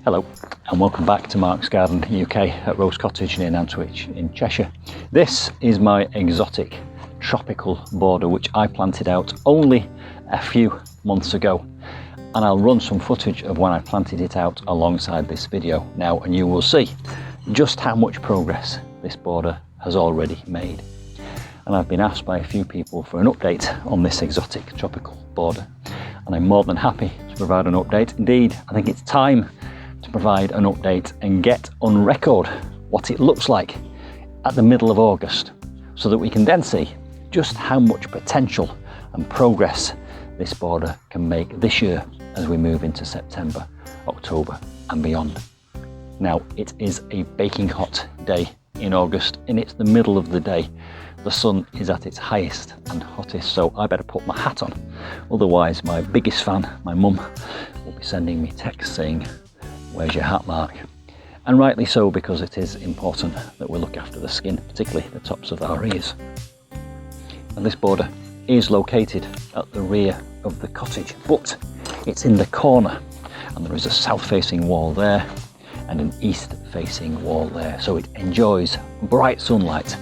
Hello and welcome back to Mark's Garden UK at Rose Cottage near Nantwich in Cheshire. This is my exotic tropical border which I planted out only a few months ago, and I'll run some footage of when I planted it out alongside this video now, and you will see just how much progress this border has already made. And I've been asked by a few people for an update on this exotic tropical border, and I'm more than happy to provide an update. Indeed, I think it's time to provide an update and get on record what it looks like at the middle of August, so that we can then see just how much potential and progress this border can make this year as we move into September, October and beyond. Now, it is a baking hot day in August and it's the middle of the day. The sun is at its highest and hottest, so I better put my hat on. Otherwise, my biggest fan, my mum, will be sending me texts saying, "Where's your hat, Mark?" And rightly so, because it is important that we look after the skin, particularly the tops of our ears. And this border is located at the rear of the cottage, but it's in the corner, and there is a south-facing wall there and an east-facing wall there, so it enjoys bright sunlight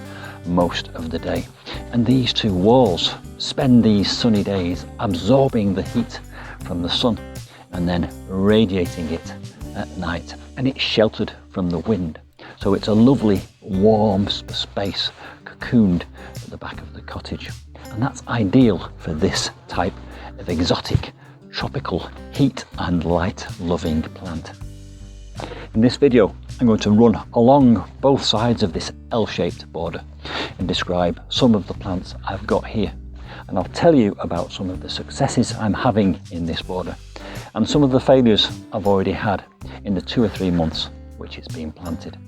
most of the day. And these two walls spend these sunny days absorbing the heat from the sun and then radiating it at night, and it's sheltered from the wind, so it's a lovely warm space cocooned at the back of the cottage, and that's ideal for this type of exotic tropical heat and light loving plant. In this video I'm going to run along both sides of this L-shaped border and describe some of the plants I've got here, and I'll tell you about some of the successes I'm having in this border and some of the failures I've already had in the 2 or 3 months which it's been planted.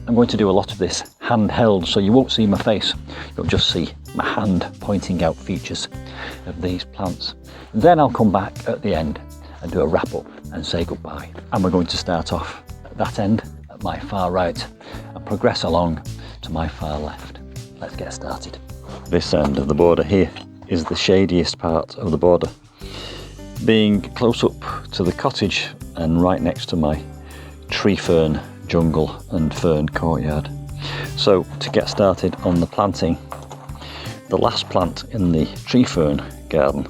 I'm going to do a lot of this handheld, so you won't see my face, you'll just see my hand pointing out features of these plants. Then I'll come back at the end and do a wrap up and say goodbye, and we're going to start off at that end at my far right and progress along to my far left. Let's get started. This end of the border here is the shadiest part of the border, being close up to the cottage and right next to my tree fern jungle and fern courtyard. So to get started on the planting, the last plant in the tree fern garden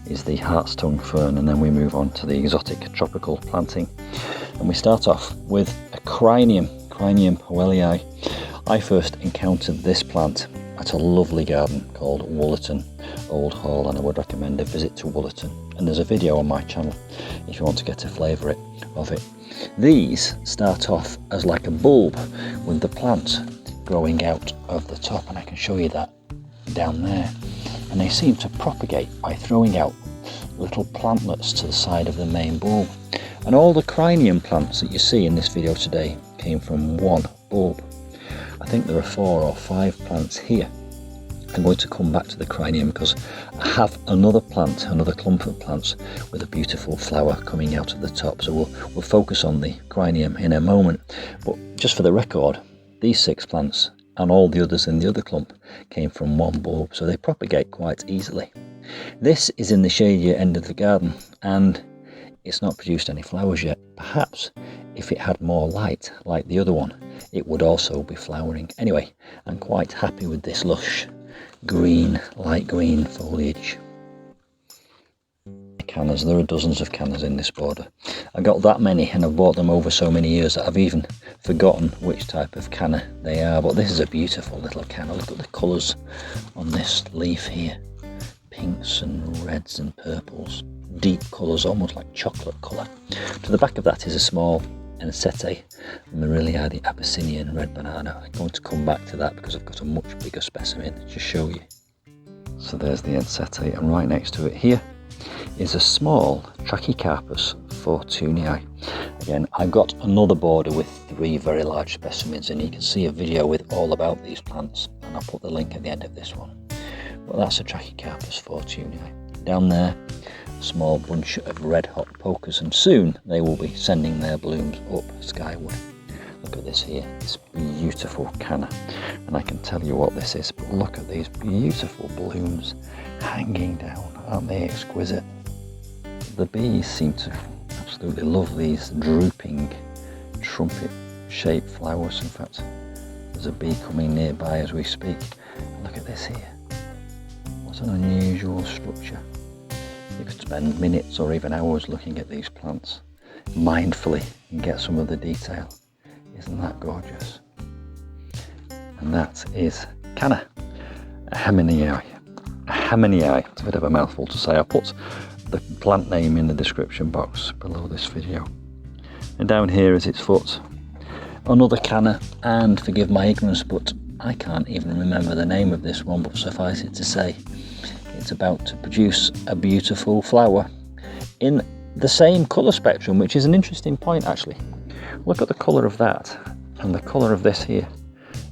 is the hart's tongue fern, and then we move on to the exotic tropical planting, and we start off with a Crinum powelii. I first encountered this plant at a lovely garden called Woollerton Old Hall, and I would recommend a visit to Woollerton, and there's a video on my channel if you want to get a flavour of it. These start off as like a bulb with the plant growing out of the top, and I can show you that down there, and they seem to propagate by throwing out little plantlets to the side of the main bulb. And all the Crinum plants that you see in this video today came from one bulb. I think there are 4 or 5 plants here. I'm going to come back to the Crinum because I have another plant, another clump of plants with a beautiful flower coming out of the top, so we'll focus on the Crinum in a moment. But just for the record, these 6 plants and all the others in the other clump came from one bulb, so they propagate quite easily. This is in the shadier end of the garden and it's not produced any flowers yet. Perhaps if it had more light like the other one, it would also be flowering. Anyway, I'm quite happy with this lush green, light green foliage. Cannas, there are dozens of cannas in this border. I got that many and I've bought them over so many years that I've even forgotten which type of canna they are, but this is a beautiful little canna. Look at the colours on this leaf here, pinks and reds and purples, deep colours, almost like chocolate colour. To the back of that is a small ensete marelii, the Abyssinian Red Banana. I'm going to come back to that because I've got a much bigger specimen to show you. So there's the ensete, and right next to it here is a small Trachycarpus Fortunii. Again, I've got another border with 3 very large specimens, and you can see a video with all about these plants, and I'll put the link at the end of this one. But that's a Trachycarpus Fortunii. Down there, a small bunch of red hot pokers, and soon they will be sending their blooms up skyward. Look at this here, this beautiful canna, and I can tell you what this is, but look at these beautiful blooms hanging down. Aren't they exquisite? the bees seem to absolutely love these drooping trumpet-shaped flowers. In fact, there's a bee coming nearby as we speak. Look at this here. What an unusual structure. You could spend minutes or even hours looking at these plants mindfully and get some of the detail. Isn't that gorgeous? And that is canna, a Himalayan. It's a bit of a mouthful to say. I'll put the plant name in the description box below this video. And down here is its foot, another canna, and forgive my ignorance, but I can't even remember the name of this one, but suffice it to say, it's about to produce a beautiful flower in the same colour spectrum, which is an interesting point actually. Look at the colour of that and the colour of this here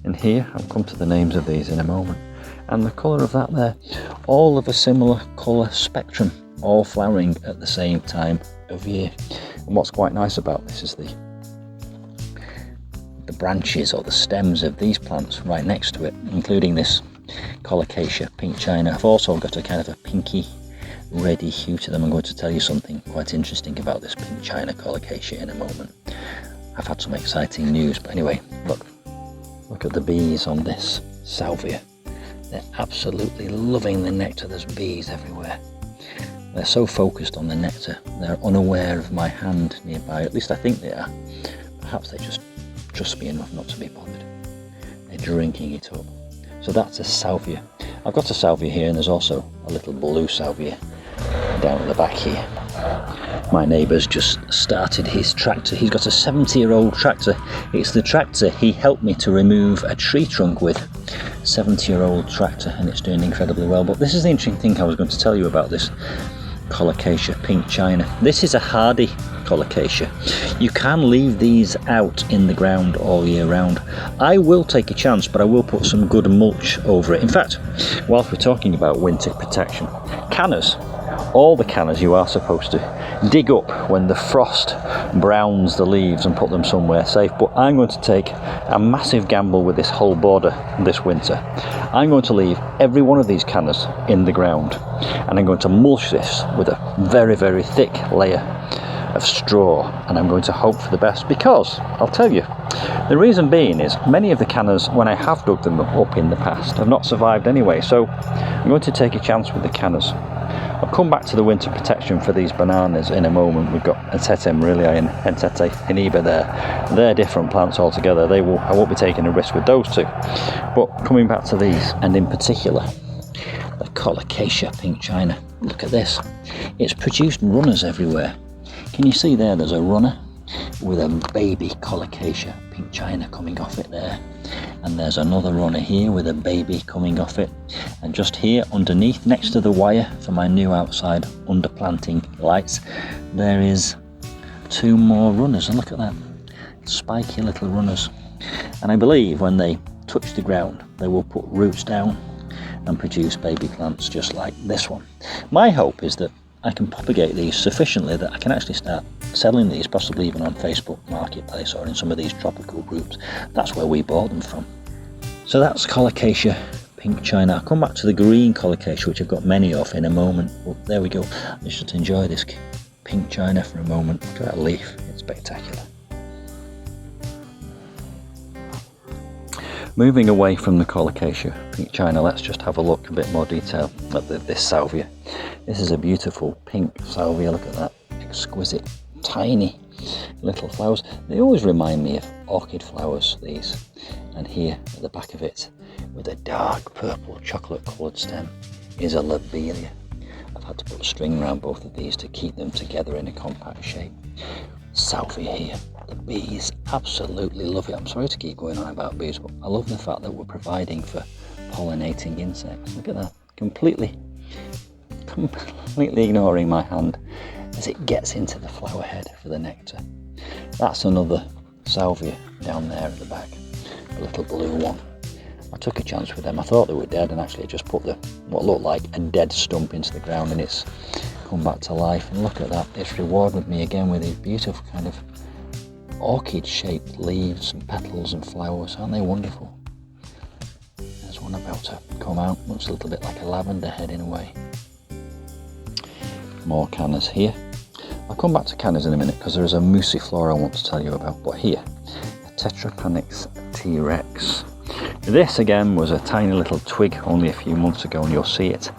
and here. I'll come to the names of these in a moment. And the colour of that there, all of a similar colour spectrum, all flowering at the same time of year. And what's quite nice about this is the branches or the stems of these plants right next to it, including this Colocasia pink china, have also got a kind of a pinky reddy hue to them. I'm going to tell you something quite interesting about this pink china Colocasia in a moment. I've had some exciting news, but anyway, look at the bees on this Salvia. They're absolutely loving the nectar. There's bees everywhere. They're so focused on the nectar, they're unaware of my hand nearby. At least I think they are. Perhaps they just trust me enough not to be bothered. They're drinking it up. So that's a Salvia. I've got a Salvia here, and there's also a little blue Salvia down at the back here. My neighbour's just started his tractor. He's got a 70-year-old tractor. It's the tractor he helped me to remove a tree trunk with. 70-year-old tractor, and it's doing incredibly well. But this is the interesting thing I was going to tell you about this Colocasia pink china. This is a hardy Colocasia. You can leave these out in the ground all year round. I will take a chance, but I will put some good mulch over it. In fact, whilst we're talking about winter protection, cannas, all the cannas you are supposed to dig up when the frost browns the leaves and put them somewhere safe. But I'm going to take a massive gamble with this whole border this winter. I'm going to leave every one of these cannas in the ground, and I'm going to mulch this with a very, very thick layer of straw, and I'm going to hope for the best, because I'll tell you, the reason being is many of the cannas, when I have dug them up in the past, have not survived anyway. So I'm going to take a chance with the cannas. I'll come back to the winter protection for these bananas in a moment. We've got ensete, marelii and ensete, hiniba there. They're different plants altogether. I won't be taking a risk with those two. But coming back to these, and in particular, the Colocasia pink china. Look at this. It's produced runners everywhere. Can you see there? There's a runner with a baby Colocasia pink china coming off it there. And there's another runner here with a baby coming off it. And just here underneath, next to the wire for my new outside underplanting lights, there is two more runners. And look at that, spiky little runners. And I believe when they touch the ground, they will put roots down and produce baby plants just like this one. My hope is that I can propagate these sufficiently that I can actually start selling these, possibly even on Facebook Marketplace or in some of these tropical groups. That's where we bought them from. So that's Colocasia pink china. I'll come back to the green Colocasia, which I've got many of in a moment. But there we go. Let's just enjoy this pink china for a moment. Look at that leaf. It's spectacular. Moving away from the Colocasia pink china, let's just have a look, a bit more detail at this Salvia. This is a beautiful pink Salvia. Look at that, exquisite, tiny little flowers. They always remind me of orchid flowers, these. And here at the back of it, with a dark purple chocolate coloured stem, is a lobelia. I've had to put a string around both of these to keep them together in a compact shape. Salvia here. The bees absolutely love it. I'm sorry to keep going on about bees, but I love the fact that we're providing for pollinating insects. Look at that, completely ignoring my hand as it gets into the flower head for the nectar. That's another Salvia down there at the back, a little blue one. I took a chance with them. I thought they were dead, and actually just put what looked like a dead stump into the ground, and it's come back to life. And look at that, it's rewarded me again with these beautiful kind of orchid-shaped leaves and petals and flowers. Aren't they wonderful? There's one about to come out. Looks a little bit like a lavender head in a way. More cannas here. I'll come back to cannas in a minute because there is a musiflora I want to tell you about. But here, a tetrapanax T-rex. This again was a tiny little twig only a few months ago, and you'll see it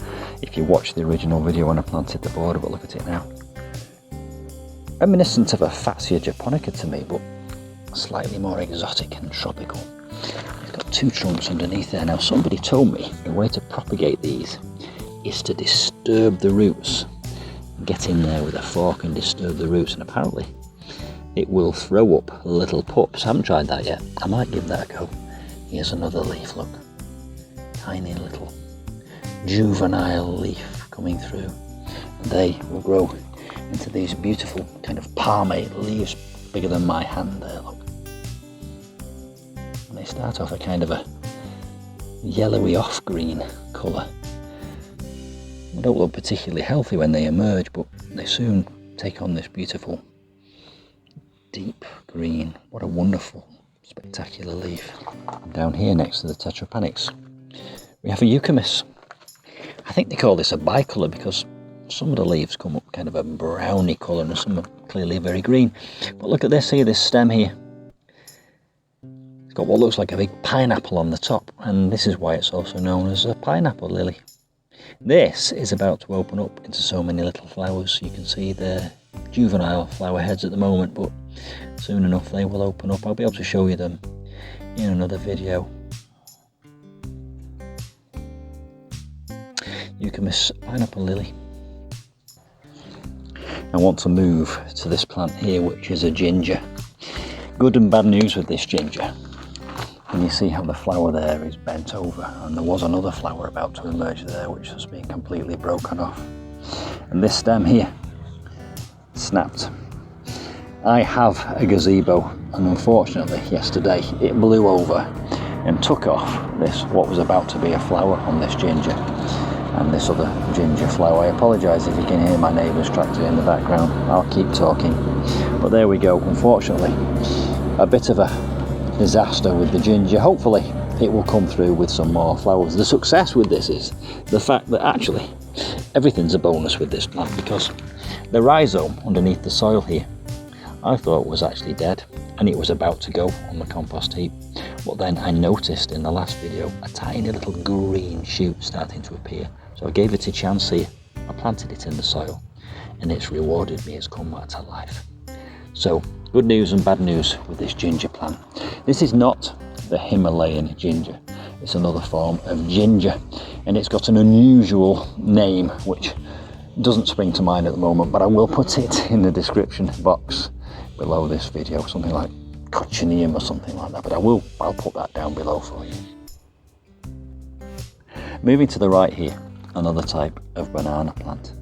if you watch the original video when I planted the border, but look at it now. Reminiscent of a Fatsia japonica to me, but slightly more exotic and tropical. It's got two trunks underneath there. Now somebody told me the way to propagate these is to disturb the roots. Get in there with a fork and disturb the roots, and apparently it will throw up little pups. I haven't tried that yet. I might give that a go. Here's another leaf, look. Tiny little juvenile leaf coming through. And they will grow into these beautiful kind of palmate leaves, bigger than my hand there, look. And they start off a kind of a yellowy off green colour. They don't look particularly healthy when they emerge, but they soon take on this beautiful deep green. What a wonderful, spectacular leaf. And down here next to the tetrapanax, we have a euchamus. I think they call this a bicolour because some of the leaves come up kind of a browny colour and some are clearly very green. But look at this here, this stem here. It's got what looks like a big pineapple on the top, and this is why it's also known as a pineapple lily. This is about to open up into so many little flowers. You can see the juvenile flower heads at the moment, but soon enough they will open up. I'll be able to show you them in another video. Euchamus pineapple lily. I want to move to this plant here, which is a ginger. Good and bad news with this ginger. And you see how the flower there is bent over, and there was another flower about to emerge there which has been completely broken off. And this stem here snapped. I have a gazebo, and unfortunately yesterday it blew over and took off this, what was about to be a flower on this ginger and this other ginger flower. I apologise if you can hear my neighbour's tractor in the background. I'll keep talking. But there we go. Unfortunately, a bit of a disaster with the ginger. Hopefully it will come through with some more flowers. The success with this is the fact that actually everything's a bonus with this plant, because the rhizome underneath the soil here I thought was actually dead and it was about to go on the compost heap, but then I noticed in the last video a tiny little green shoot starting to appear, so I gave it a chance here. I planted it in the soil and it's rewarded me. It's come back to life. So good news and bad news with this ginger plant. This is not the Himalayan ginger, it's another form of ginger, and it's got an unusual name which doesn't spring to mind at the moment, but I will put it in the description box below this video, something like coccineum or something like that, but I'll put that down below for you. Moving to the right here, another type of banana plant,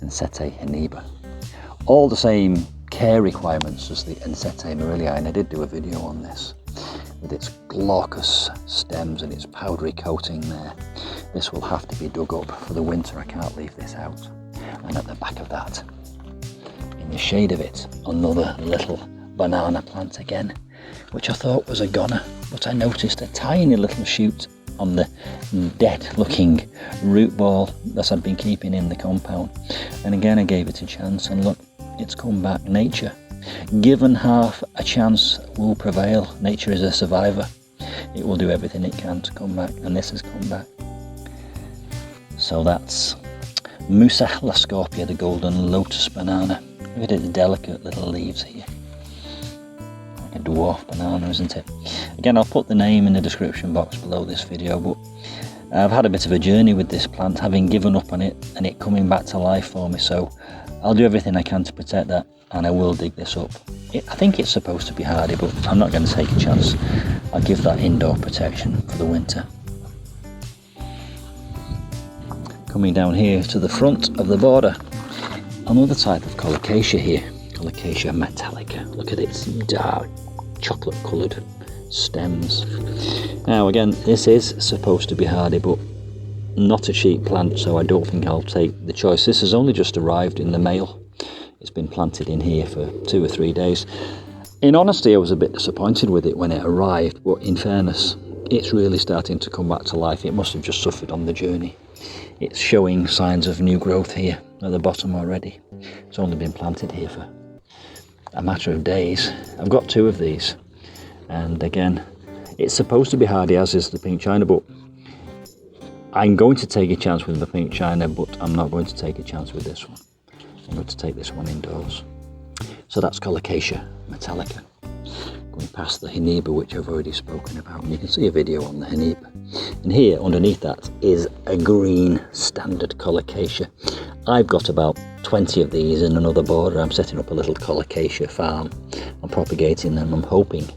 ensete hiniba. All the same care requirements as the ensete marelii, and I did do a video on this with its glaucous stems and its powdery coating there. This will have to be dug up for the winter. I can't leave this out. And at the back of that, in the shade of it, another little banana plant again, which I thought was a goner, but I noticed a tiny little shoot on the dead looking root ball that I'd been keeping in the compound. And again I gave it a chance, and look, it's come back. Nature, given half a chance, will prevail. Nature is a survivor. It will do everything it can to come back, and this has come back. So that's musa lascorpia, the golden lotus banana. Look at its delicate little leaves here. Like a dwarf banana, isn't it? Again, I'll put the name in the description box below this video, but I've had a bit of a journey with this plant, having given up on it and it coming back to life for me, so I'll do everything I can to protect that, and I will dig this up. I think it's supposed to be hardy, but I'm not going to take a chance. I'll give that indoor protection for the winter. Coming down here to the front of the border, another type of Colocasia here, Colocasia Metallica. Look at its dark chocolate coloured stems. Now again, this is supposed to be hardy, but not a cheap plant, so I don't think I'll take the choice. This has only just arrived in the mail. It's been planted in here for 2 or 3 days. In honesty, I was a bit disappointed with it when it arrived, but in fairness, it's really starting to come back to life. It must have just suffered on the journey. It's showing signs of new growth here at the bottom already. It's only been planted here for a matter of days. I've got 2 of these, and again, it's supposed to be hardy, as is the pink china, but I'm going to take a chance with the pink china, but I'm not going to take a chance with this one. I'm going to take this one indoors. So that's Colocasia Metallica. Going past the hiniba, which I've already spoken about, and you can see a video on the hiniba. And here underneath that is a green standard Colocasia. I've got about 20 of these in another border. I'm setting up a little Colocasia farm. I'm propagating them. I'm hoping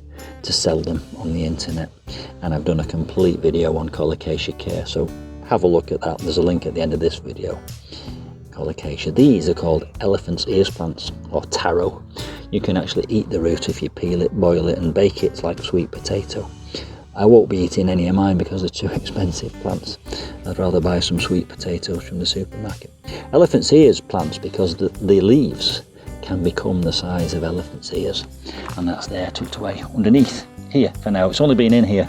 to sell them on the internet, and I've done a complete video on Colocasia care, so have a look at that. There's a link at the end of this video. Colocasia. These are called elephant's ears plants, or taro. You can actually eat the root if you peel it, boil it and bake it. It's like sweet potato. I won't be eating any of mine because they're too expensive plants. I'd rather buy some sweet potatoes from the supermarket. Elephant's ears plants because the leaves can become the size of elephant's ears, and that's there tucked away underneath here for now. It's only been in here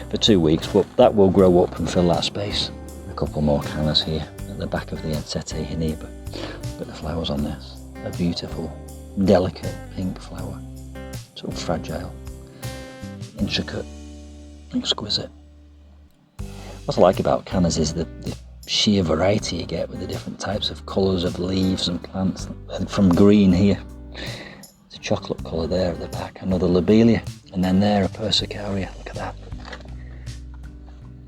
for 2 weeks, but that will grow up and fill that space. A couple more cannas here at the back of the ensete hiniba. Look at the flowers on this. A beautiful, delicate pink flower. So fragile, intricate, exquisite. What I like about cannas is the sheer variety you get with the different types of colours of leaves and plants. From green here, it's a chocolate colour there at the back, another lobelia, and then there a Persicaria. Look at that,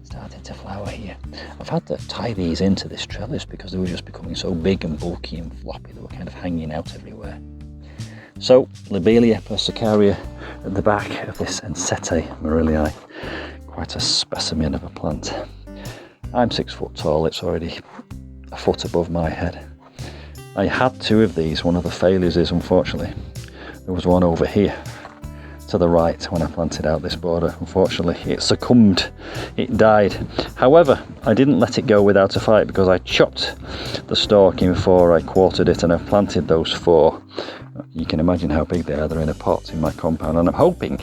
starting to flower here. I've had to tie these into this trellis because they were just becoming so big and bulky and floppy. They were kind of hanging out everywhere. So lobelia, Persicaria at the back of this ensete maurelii. Quite a specimen of a plant. I'm 6 foot tall, it's already a foot above my head. I had 2 of these. One of the failures is, unfortunately, there was one over here to the right when I planted out this border. Unfortunately, it succumbed, it died. However, I didn't let it go without a fight because I chopped the stalk in 4, I quartered it, and I've planted those 4. You can imagine how big they are. They're in a pot in my compound, and I'm hoping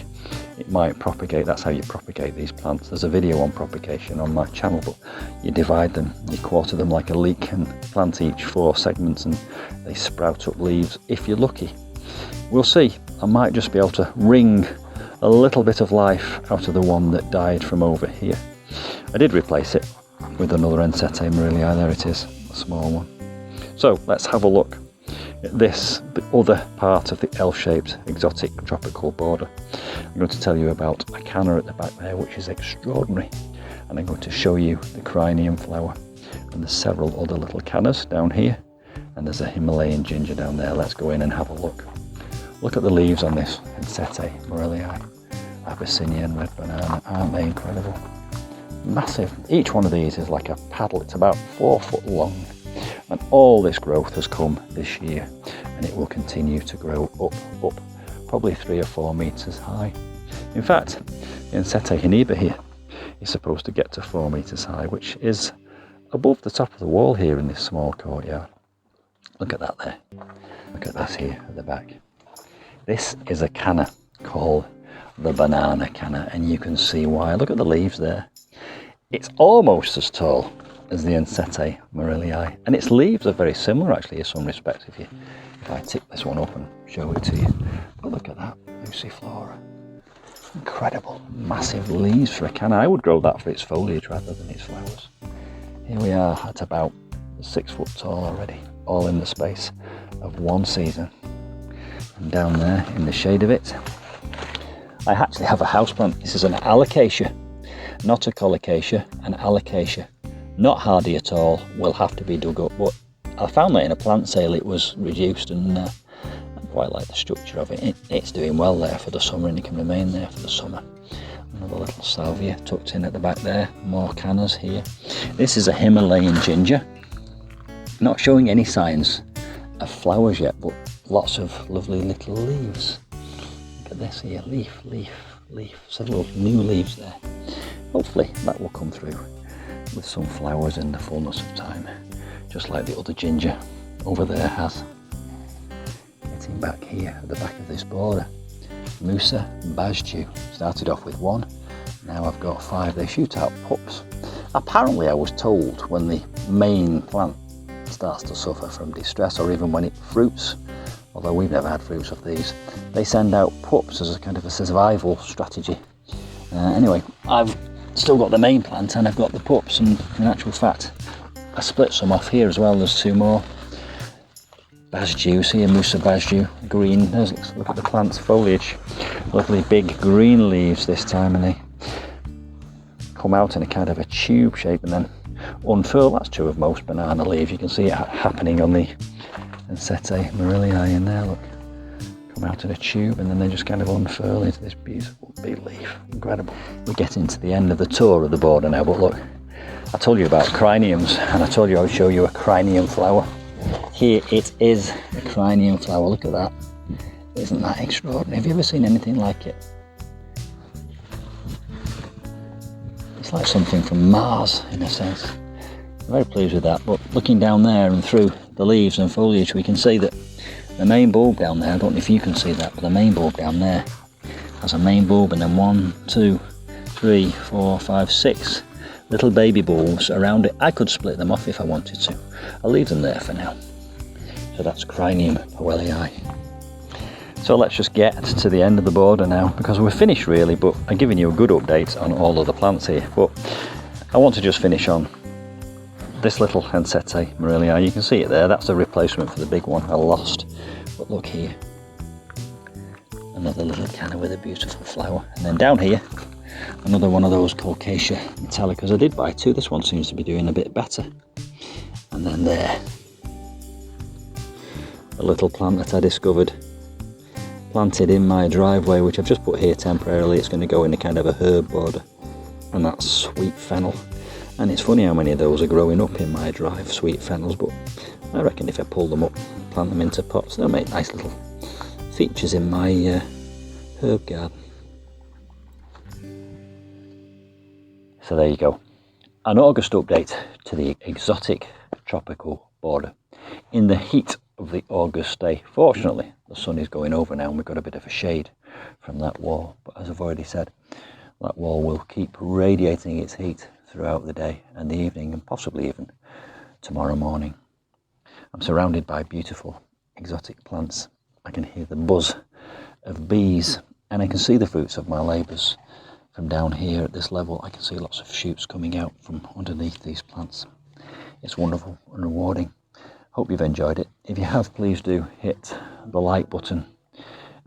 it might propagate. That's how you propagate these plants. There's a video on propagation on my channel, but you divide them, you quarter them like a leek and plant each 4 segments, and they sprout up leaves if you're lucky. We'll see. I might just be able to wring a little bit of life out of the one that died from over here. I did replace it with another ensete maurelii. There it is, a small one. So let's have a look at this, the other part of the L-shaped exotic tropical border. I'm going to tell you about a canna at the back there, which is extraordinary, and I'm going to show you the Crinum Flower, and there's several other little cannas down here, and there's a Himalayan Ginger down there. Let's go in and have a look. Look at the leaves on this ensete maurelii, Abyssinian Red Banana. Aren't they incredible? Massive. Each one of these is like a paddle. It's about 4 foot long. And all this growth has come this year, and it will continue to grow up, probably 3 or 4 meters high. In fact, the ensete hiniba here is supposed to get to 4 meters high, which is above the top of the wall here in this small courtyard. Look at that there. Look at this here at the back. This is a canna called the banana canna, and you can see why. Look at the leaves there. It's almost as tall as the ensete maurelii, and its leaves are very similar actually in some respects if I tip this one up and show it to you. But look at that, musifolia. Incredible, massive leaves for a canna. I would grow that for its foliage rather than its flowers. Here we are at about 6 foot tall already, all in the space of 1 season. And down there in the shade of it, I actually have a houseplant. This is an Allocation, not a Colocasia, an Allocation. Not hardy at all, will have to be dug up, but I found that in a plant sale it was reduced, and I quite like the structure of it. It's doing well there for the summer, and it can remain there for the summer. Another little Salvia tucked in at the back there, more cannas here. This is a Himalayan Ginger, not showing any signs of flowers yet, but lots of lovely little leaves. Look at this here, leaf, several new leaves there. Hopefully that will come through with some flowers in the fullness of time, just like the other ginger over there has. Getting back here at the back of this border, musa, basjoo. Started off with 1, now I've got 5. They shoot out pups. Apparently I was told when the main plant starts to suffer from distress, or even when it fruits, although we've never had fruits of these, they send out pups as a kind of a survival strategy. Anyway, I've still got the main plant and I've got the pups, and in actual fact I split some off here as well. There's two more basjoo here, musa basjoo, green. Let's look at the plant's foliage. Lovely big green leaves this time, and they come out in a kind of a tube shape and then unfurl. That's true of most banana leaves. You can see it happening on the ensete maurelii in there, look. Come out in a tube and then they just kind of unfurl into this beautiful big leaf. Incredible. We're getting to the end of the tour of the border now, but look, I told you about criniums, and I told you I would show you a crinum flower. Here it is, a crinum flower. Look at that. Isn't that extraordinary? Have you ever seen anything like it? It's like something from Mars in a sense. I'm very pleased with that, but looking down there and through the leaves and foliage, we can see that the main bulb down there, I don't know if you can see that, but the main bulb down there has a main bulb, and then 1, 2, 3, 4, 5, 6 little baby bulbs around it. I could split them off if I wanted to. I'll leave them there for now. So that's Crinum powelii. So let's just get to the end of the border now, because we're finished really, but I'm giving you a good update on all of the plants here. But I want to just finish on this little ensete maurelii. You can see it there, that's a replacement for the big one I lost. But look here, another little canna with a beautiful flower. And then down here, another one of those Colocasia metallicas. I did buy two, this one seems to be doing a bit better. And then there, a little plant that I discovered, planted in my driveway, which I've just put here temporarily. It's going to go in a kind of a herb border, and that's sweet fennel. And it's funny how many of those are growing up in my drive, sweet fennels, but I reckon if I pull them up, plant them into pots, they'll make nice little features in my herb garden. So there you go, an August update to the exotic tropical border in the heat of the August day. Fortunately, the sun is going over now and we've got a bit of a shade from that wall, but as I've already said, that wall will keep radiating its heat throughout the day and the evening, and possibly even tomorrow morning. I'm surrounded by beautiful exotic plants. I can hear the buzz of bees, and I can see the fruits of my labours from down here at this level. I can see lots of shoots coming out from underneath these plants. It's wonderful and rewarding. Hope you've enjoyed it. If you have, please do hit the like button,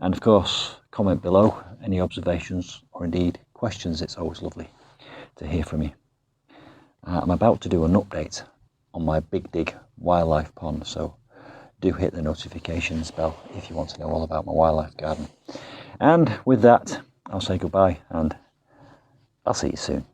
and of course comment below any observations or indeed questions. It's always lovely to hear from you. I'm about to do an update on my Big Dig wildlife pond, so do hit the notifications bell if you want to know all about my wildlife garden. And with that, I'll say goodbye and I'll see you soon.